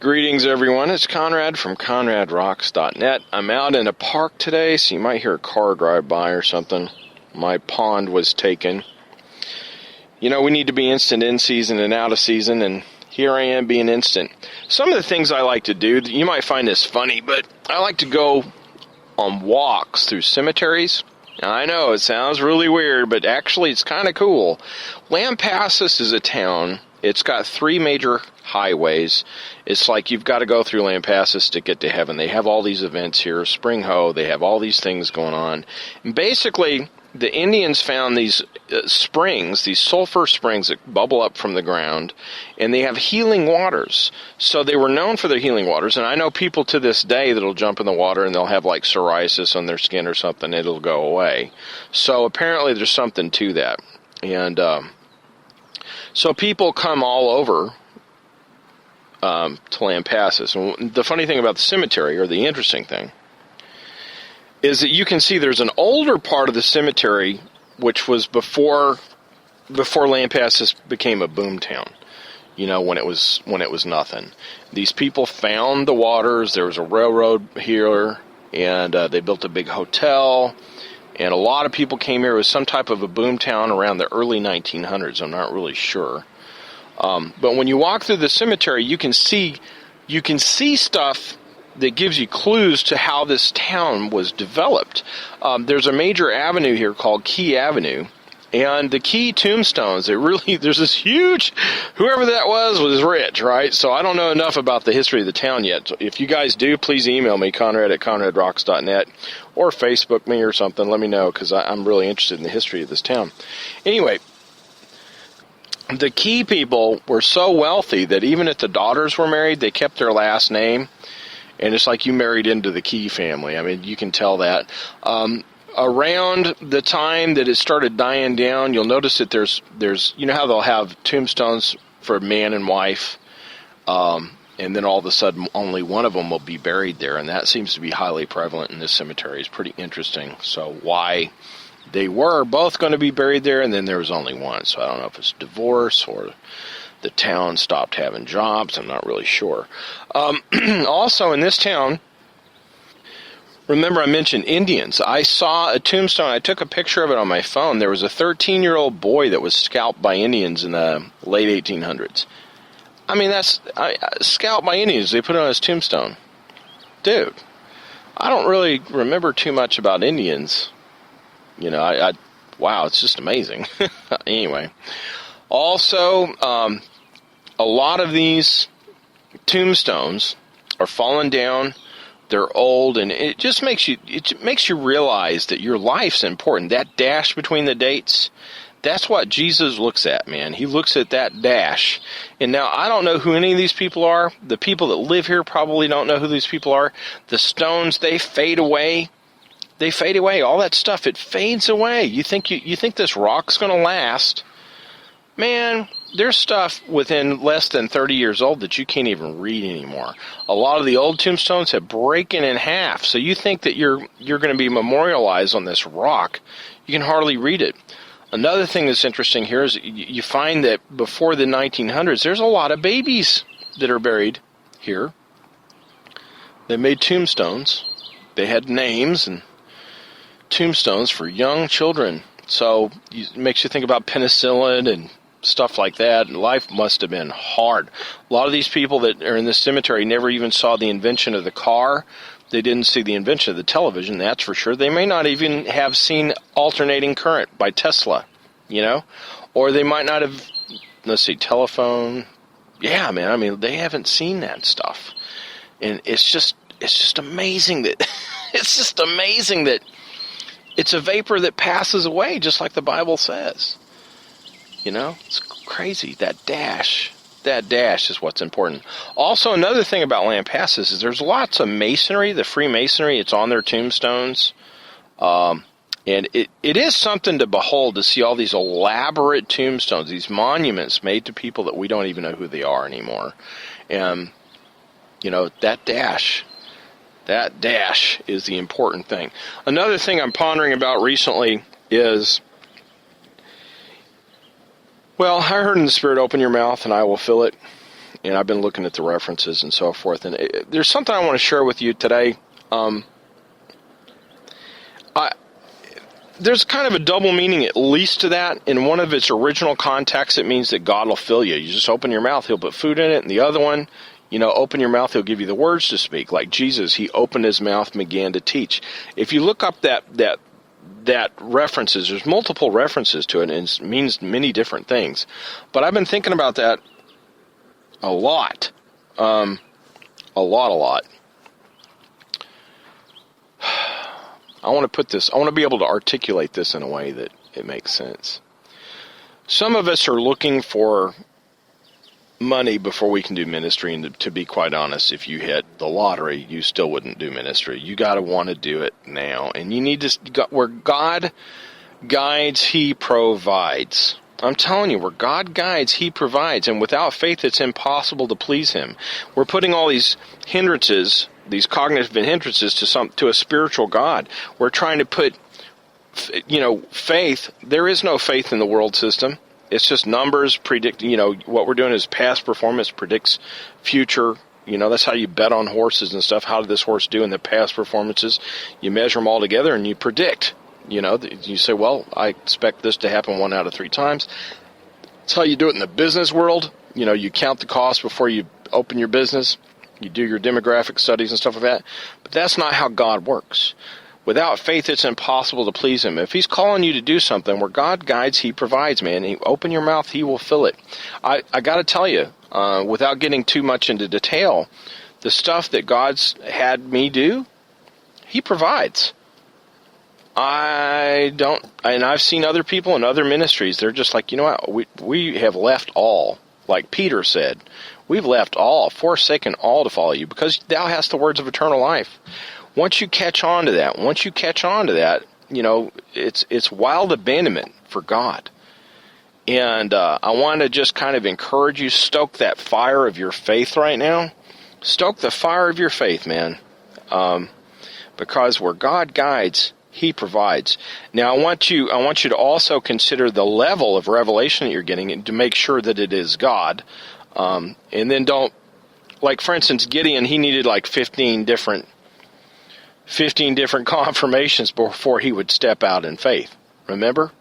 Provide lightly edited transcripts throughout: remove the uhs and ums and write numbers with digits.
Greetings, everyone. It's Conrad from ConradRocks.net. I'm out in a park today, so you might hear a car drive by or something. My pond was taken. You know, we need to be instant in season and out of season, and here I am being instant. Some of the things I like to do, you might find this funny, but I like to go on walks through cemeteries. Now, I know it sounds really weird, but actually it's kind of cool. Lampasas is a town. It's got 3 major highways. It's like you've got to go through Lampasas to get to heaven. They have all these events here, Spring Ho, they have all these things going on. And basically, the Indians found these springs, these sulfur springs that bubble up from the ground, and they have healing waters. So they were known for their healing waters, and I know people to this day that'll jump in the water and they'll have like psoriasis on their skin or something, it'll go away. So apparently there's something to that. And so people come all over to Lampasas. And the funny thing about the cemetery, or the interesting thing, is that you can see there's an older part of the cemetery which was before Lampasas became a boom town. You know, when it was nothing. These people found the waters. There was a railroad here, and they built a big hotel. And a lot of people came here. It was some type of a boom town around the early 1900s. I'm not really sure. But when you walk through the cemetery, you can see stuff that gives you clues to how this town was developed. There's a major avenue here called Key Avenue. And the key tombstones, there's this huge, whoever that was rich, right? So I don't know enough about the history of the town yet. So if you guys do, please email me, Conrad@ConradRocks.net, or Facebook me or something. Let me know, because I'm really interested in the history of this town. Anyway, the Key people were so wealthy that even if the daughters were married, they kept their last name. And it's like you married into the Key family. I mean, you can tell that. Around the time that it started dying down, you'll notice that there's you know how they'll have tombstones for man and wife, and then all of a sudden only one of them will be buried there, and that seems to be highly prevalent in this cemetery. It's pretty interesting. So why they were both going to be buried there, and then there was only one. So I don't know if it's divorce or the town stopped having jobs. I'm not really sure. Also in this town, remember I mentioned Indians. I saw a tombstone. I took a picture of it on my phone. There was a 13-year-old boy that was scalped by Indians in the late 1800s. I mean, scalped by Indians. They put it on his tombstone. Dude, I don't really remember too much about Indians. You know, wow, it's just amazing. Anyway, also, a lot of these tombstones are falling down. They're old, and it just makes you realize that your life's important. That dash between the dates, that's what Jesus looks at, man. He looks at that dash. And now, I don't know who any of these people are. The people that live here probably don't know who these people are. The stones, they fade away. They fade away. All that stuff, it fades away. You think this rock's going to last. Man, there's stuff within less than 30 years old that you can't even read anymore. A lot of the old tombstones have broken in half. So you think that you're going to be memorialized on this rock. You can hardly read it. Another thing that's interesting here is you find that before the 1900s, there's a lot of babies that are buried here. They made tombstones. They had names and tombstones for young children. So it makes you think about penicillin and stuff like that, and life must have been hard. A lot of these people that are in this cemetery never even saw the invention of the car. They didn't see the invention of the television, that's for sure. They may not even have seen alternating current by Tesla, you know? Or they might not have, telephone. Yeah, man, I mean, they haven't seen that stuff. And it's just amazing that, it's a vapor that passes away, just like the Bible says. You know, it's crazy. That dash is what's important. Also, another thing about Lampasas is there's lots of masonry, the Freemasonry. It's on their tombstones. And it is something to behold, to see all these elaborate tombstones, these monuments made to people that we don't even know who they are anymore. And, you know, that dash is the important thing. Another thing I'm pondering about recently is, well, I heard in the Spirit, open your mouth and I will fill it. and I've been looking at the references and so forth. And there's something I want to share with you today. There's kind of a double meaning, at least, to that. In one of its original contexts, it means that God will fill you. You just open your mouth, He'll put food in it. And the other one, open your mouth, He'll give you the words to speak. Like Jesus, He opened His mouth and began to teach. If you look up that references, there's multiple references to it, and it means many different things. But I've been thinking about that a lot. A lot. I want to be able to articulate this in a way that it makes sense. Some of us are looking for money before we can do ministry, and to be quite honest, if you hit the lottery, you still wouldn't do ministry. You got to want to do it now, and you need to, where God guides, He provides. I'm telling you, where God guides, He provides, and without faith, it's impossible to please Him. We're putting all these hindrances, these cognitive hindrances to a spiritual God. We're trying to put, faith. There is no faith in the world system. It's just numbers predict, what we're doing is past performance predicts future. That's how you bet on horses and stuff. How did this horse do in the past performances? You measure them all together and you predict. You say, well, I expect this to happen 1 out of 3 times. That's how you do it in the business world. You count the cost before you open your business. You do your demographic studies and stuff like that. But that's not how God works. Without faith, it's impossible to please Him. If He's calling you to do something, where God guides, He provides, man. Open your mouth, He will fill it. I got to tell you, without getting too much into detail, the stuff that God's had me do, He provides. I've seen other people in other ministries, they're just like, we have left all. Like Peter said, we've left all, forsaken all to follow you, because thou hast the words of eternal life. Once you catch on to that, it's wild abandonment for God. And I want to just kind of encourage you, stoke that fire of your faith right now. Stoke the fire of your faith, man. Because where God guides, He provides. Now, I want you to also consider the level of revelation that you're getting, and to make sure that it is God. And then don't, like, for instance, Gideon, he needed like 15 different confirmations before he would step out in faith. Remember?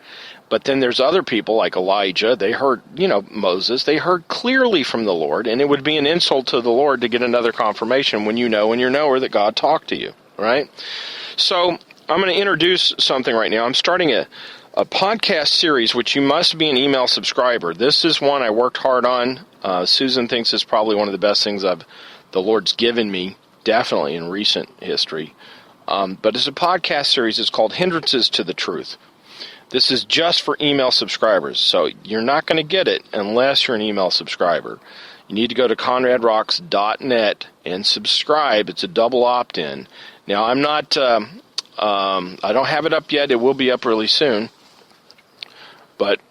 But then there's other people like Elijah. They heard, Moses. They heard clearly from the Lord, and it would be an insult to the Lord to get another confirmation when you know in your knower that God talked to you, right? So I'm going to introduce something right now. I'm starting a podcast series, which you must be an email subscriber. This is one I worked hard on. Susan thinks it's probably one of the best things the Lord's given me, definitely in recent history. But it's a podcast series. It's called Hindrances to the Truth. This is just for email subscribers, so you're not going to get it unless you're an email subscriber. You need to go to conradrocks.net and subscribe. It's a double opt-in. Now, I'm not, I don't have it up yet. It will be up really soon. But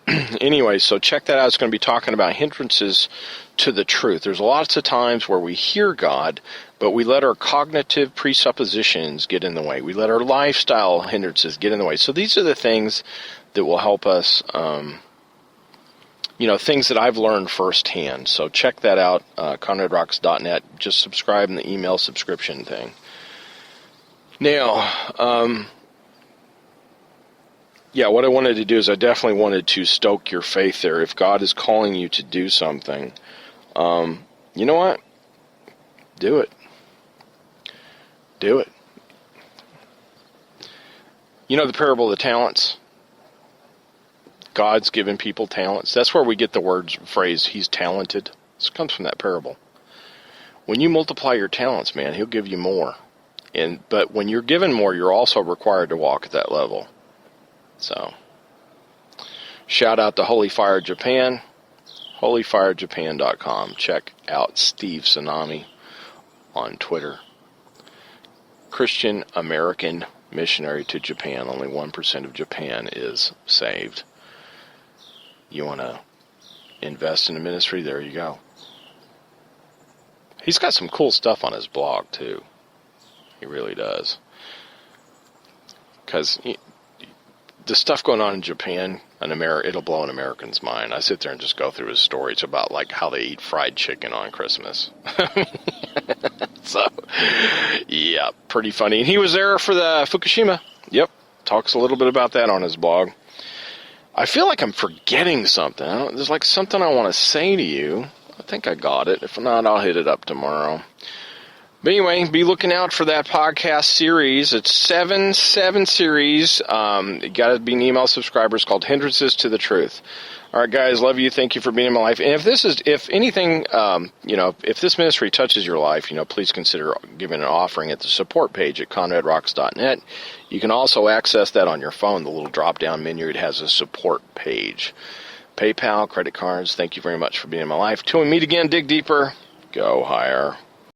anyway, so check that out. It's going to be talking about hindrances to the truth. There's lots of times where we hear God, but we let our cognitive presuppositions get in the way. We let our lifestyle hindrances get in the way. So these are the things that will help us, things that I've learned firsthand. So check that out, conradrocks.net. Just subscribe in the email subscription thing. Now, what I wanted to do is I definitely wanted to stoke your faith there. If God is calling you to do something, you know what? Do it. Do it. You know the parable of the talents? God's given people talents. That's where we get the phrase, He's talented. This comes from that parable. When you multiply your talents, man, He'll give you more. But when you're given more, you're also required to walk at that level. So, shout out to Holy Fire Japan, holyfirejapan.com. Check out Steve Tsunami on Twitter. Christian American missionary to Japan. Only 1% of Japan is saved. You want to invest in a ministry? There you go. He's got some cool stuff on his blog, too. He really does. Because the stuff going on in Japan, It'll blow an American's mind. I sit there and just go through his stories about like how they eat fried chicken on Christmas. So, yeah, pretty funny. And he was there for the Fukushima. Yep, talks a little bit about that on his blog. I feel like I'm forgetting something. There's like something I want to say to you. I think I got it. If not, I'll hit it up tomorrow. But anyway, be looking out for that podcast series. It's seven series. You got to be an email subscriber. It's called Hindrances to the Truth. All right, guys, love you. Thank you for being in my life. And if this ministry touches your life, please consider giving an offering at the support page at conradrocks.net. You can also access that on your phone. The little drop-down menu, it has a support page. PayPal, credit cards. Thank you very much for being in my life. Till we meet again, dig deeper, go higher.